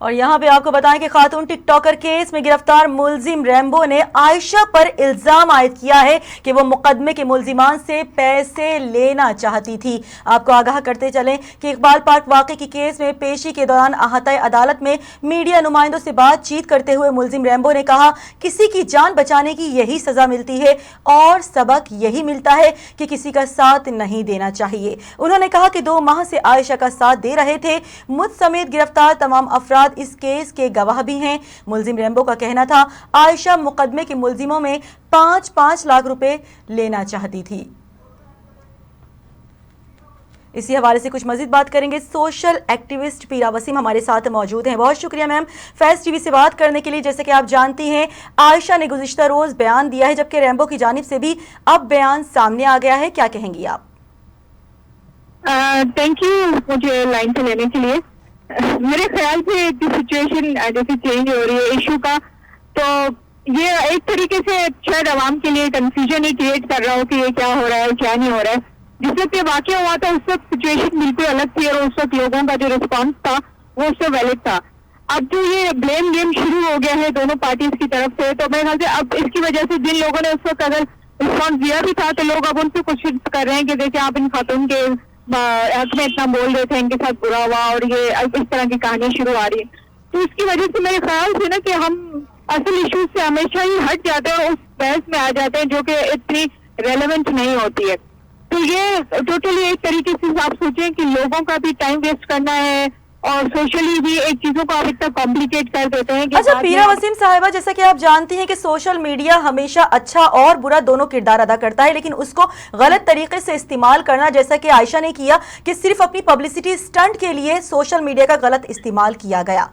اور یہاں پہ آپ کو بتائیں کہ خاتون ٹک ٹاکر کیس میں گرفتار ملزم ریمبو نے عائشہ پر الزام عائد کیا ہے کہ وہ مقدمے کے ملزمان سے پیسے لینا چاہتی تھی۔ آپ کو آگاہ کرتے چلیں کہ اقبال پارک واقعے کی کیس میں پیشی کے دوران احاطہ عدالت میں میڈیا نمائندوں سے بات چیت کرتے ہوئے ملزم ریمبو نے کہا کسی کی جان بچانے کی یہی سزا ملتی ہے اور سبق یہی ملتا ہے کہ کسی کا ساتھ نہیں دینا چاہیے۔ انہوں نے کہا کہ 2 ماہ سے عائشہ کا ساتھ دے رہے تھے۔ مجھ سمیت گرفتار تمام افراد اس کیس کے گواہ بھی ہیں۔ ملزم ریمبو کا کہنا تھا عائشہ مقدمے کے ملزموں میں 5 لاکھ روپے لینا چاہتی تھی۔ اسی حوالے سے کچھ مزید بات کریں گے۔ سوشل ایکٹیوسٹ پیرا وسیم ہمارے ساتھ موجود ہیں۔ بہت شکریہ میم فیض ٹی وی سے بات کرنے کے لیے۔ جیسے کہ آپ جانتی ہیں عائشہ نے گزشتہ روز بیان دیا ہے جبکہ ریمبو کی جانب سے بھی اب بیان سامنے آ گیا ہے، کیا کہیں گی آپ؟ تھینک یو مجھے لائن پہ لینے کے لیے۔ میرے خیال سے سچویشن جیسے چینج ہو رہی ہے ایشو کا، تو یہ ایک طریقے سے شاید عوام کے لیے کنفیوژن ہی کریٹ کر رہا ہو کہ یہ کیا ہو رہا ہے کیا نہیں ہو رہا ہے۔ جس وقت یہ واقعہ ہوا تھا اس وقت سچویشن بالکل الگ تھی اور اس وقت لوگوں کا جو رسپانس تھا وہ اس سے ویلڈ تھا۔ اب جو یہ بلیم گیم شروع ہو گیا ہے دونوں پارٹیز کی طرف سے، تو میرے خیال سے اب اس کی وجہ سے جن لوگوں نے اس وقت اگر رسپانس دیا بھی تھا تو لوگ اب ان سے کوشش کر رہے ہیں کہ دیکھیں آپ ان خاتون کے حق میں اتنا بول رہے تھے، ان کے ساتھ برا ہوا اور یہ اس طرح کی کہانیاں شروع آ رہی ہیں۔ تو اس کی وجہ سے میرے خیال سے نا کہ ہم اصل ایشوز سے ہمیشہ ہی ہٹ جاتے ہیں اور اس بحث میں آ جاتے ہیں جو کہ اتنی ریلیونٹ نہیں ہوتی ہے۔ تو یہ ٹوٹلی ایک طریقے سے آپ سوچیں کہ لوگوں کا بھی ٹائم ویسٹ کرنا ہے اور سوشلی بھی ایک چیزوں کو آپ اتنا کمپلیکیٹ کر دیتے ہیں کہ اچھا پیرا وسیم صاحبہ، جیسا کہ آپ جانتی ہیں کہ سوشل میڈیا ہمیشہ اچھا اور برا دونوں کردار ادا کرتا ہے، لیکن اس کو غلط طریقے سے استعمال کرنا جیسا کہ عائشہ نے کیا کہ صرف اپنی پبلسٹی سٹنٹ کے لیے سوشل میڈیا کا غلط استعمال کیا گیا۔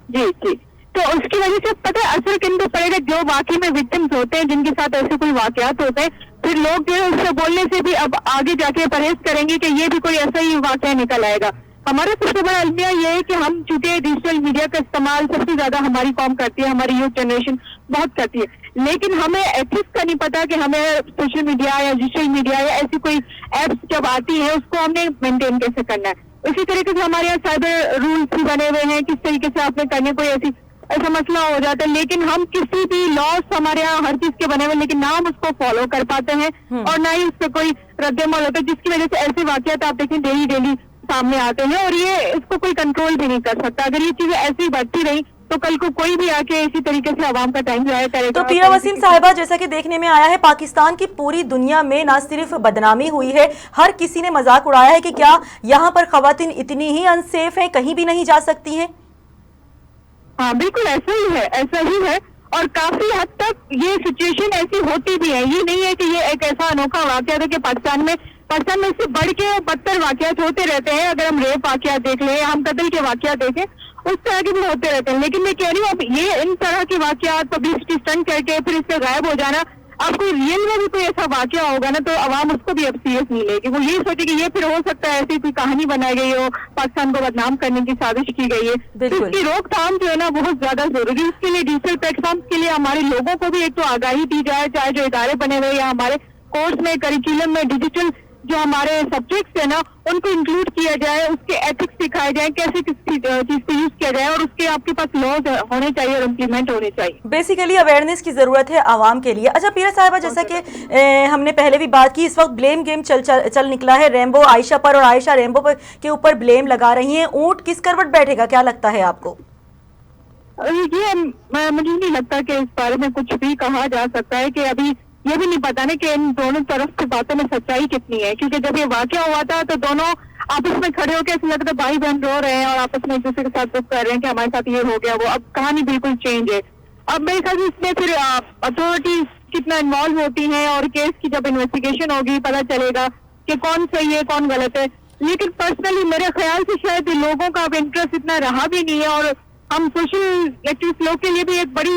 جی جی، تو اس کی وجہ سے پتہ ہے اثر کن کو پڑے گا؟ جو واقعی میں وکٹمز ہوتے ہیں، جن کے ساتھ ایسے کوئی واقعات ہوتے ہیں، پھر لوگ جو ہے اس سے بولنے سے بھی اب آگے جا کے پرہیز کریں گے کہ یہ بھی کوئی ایسا ہی واقعہ نکل آئے گا۔ ہمارا سب سے بڑا المیہ یہ ہے کہ ہم چونکہ ڈیجیٹل میڈیا کا استعمال سب سے زیادہ ہماری قوم کرتی ہے، ہماری یوتھ جنریشن بہت کرتی ہے، لیکن ہمیں ایتھکس کا نہیں پتا کہ ہمیں سوشل میڈیا یا ڈیجیٹل میڈیا یا ایسی کوئی ایپس جب آتی ہیں اس کو ہم نے مینٹین کیسے کرنا ہے۔ اسی طریقے سے ہمارے یہاں سائبر رولز بھی بنے ہوئے ہیں کس طریقے سے آپ نے کرنے کوئی ایسا مسئلہ ہو جاتا ہے، لیکن ہم کسی بھی لاس ہمارے یہاں ہر چیز کے بنے ہوئے لیکن نہ ہم اس کو فالو کر پاتے ہیں اور نہ ہی اس پہ کوئی رد عمل ہوتا ہے، جس کی وجہ سے ایسے واقعات آپ دیکھیں ڈیلی سامنے آتے ہیں اور یہ اس کو کوئی کنٹرول بھی نہیں کر سکتا۔ اگر یہ چیزیں ایسی بڑھتی رہی تو کل کو کوئی بھی آ کے اسی طریقے سے عوام کا ٹائم ضائع کرے گا۔ تو پیرا وسیم صاحبہ، جیسا کہ دیکھنے میں آیا ہے پاکستان کی پوری دنیا میں نہ صرف بدنامی ہوئی ہے، ہر کسی نے مذاق اڑایا ہے کہ کیا یہاں پر خواتین اتنی ہی انسیف ہیں، کہیں بھی نہیں جا سکتی ہیں؟ ہاں بالکل ایسا ہی ہے اور کافی حد تک یہ سچویشن ایسی ہوتی بھی ہے۔ یہ نہیں ہے کہ یہ ایک ایسا انوکھا واقعہ ہے کہ پاکستان میں اس سے بڑھ کے بدتر واقعات ہوتے رہتے ہیں۔ اگر ہم ریپ واقعات دیکھ لیں، ہم قتل کے واقعات دیکھیں، اس طرح کے بھی ہوتے رہتے ہیں، لیکن میں کہہ رہی ہوں اب یہ ان طرح کے واقعات پبلسٹی سٹنٹ کر کے پھر اس سے غائب ہو جانا، اب کوئی ریئل میں بھی کوئی ایسا واقعہ ہوگا نا تو عوام اس کو بھی اب سیریس نہیں لے گی۔ وہ یہی سوچے کہ یہ پھر ہو سکتا ہے ایسی کوئی کہانی بنائی گئی ہو، پاکستان کو بدنام کرنے کی سازش کی گئی ہے، تو اس کی روک تھام جو ہے نا بہت زیادہ ضروری ہے۔ اس کے لیے ڈیجیٹل پلیٹ فارمز کے لیے ہمارے لوگوں کو بھی ایک تو آگاہی دی جائے، چاہے جو ادارے بنے ہوئے یا ہمارے کورس میں کریکولم میں ڈیجیٹل جو ہمارے سبجیکٹس ہیں نا ان کو انکلوڈ کیا جائے، اس کے ایتھکس سکھائے جائیں، کیسے کس چیز کو یوز کیا جائے اور اس کے آپ کے پاس لاز ہونے چاہیے اور امپلیمنٹ ہونے چاہیے۔ بیسیکلی اویئرنیس کی ضرورت ہے عوام کے لیے۔ اچھا پیرا صاحبہ، جیسا کہ ہم نے پہلے بھی بات کی، اس وقت بلیم گیم چل نکلا ہے ریمبو عائشہ پر اور عائشہ ریمبو کے اوپر بلیم لگا رہی ہیں۔ اونٹ کس کروٹ بیٹھے گا، کیا لگتا ہے آپ کو؟ یہ مجھے نہیں لگتا کہ اس بارے میں کچھ بھی کہا جا سکتا ہے کہ ابھی یہ بھی نہیں پتا نا کہ ان دونوں طرف کی باتوں میں سچائی کتنی ہے، کیونکہ جب یہ واقعہ ہوا تھا تو دونوں آپس میں کھڑے ہو کے ایسا لگتا ہے بھائی بہن رو رہے ہیں اور آپس میں ایک دوسرے کے ساتھ دکھ کر رہے ہیں کہ ہمارے ساتھ یہ ہو گیا وہ، اب کہانی بالکل چینج ہے۔ اب میرے خیال سے اس میں پھر اتھارٹیز کتنا انوالو ہوتی ہیں اور کیس کی جب انویسٹیگیشن ہوگی پتہ چلے گا کہ کون صحیح ہے کون غلط ہے، لیکن پرسنلی میرے خیال سے شاید لوگوں کا اب انٹرسٹ اتنا رہا بھی نہیں ہے اور ہم سوشل ایکٹیوسٹ لوگ کے لیے بھی ایک بڑی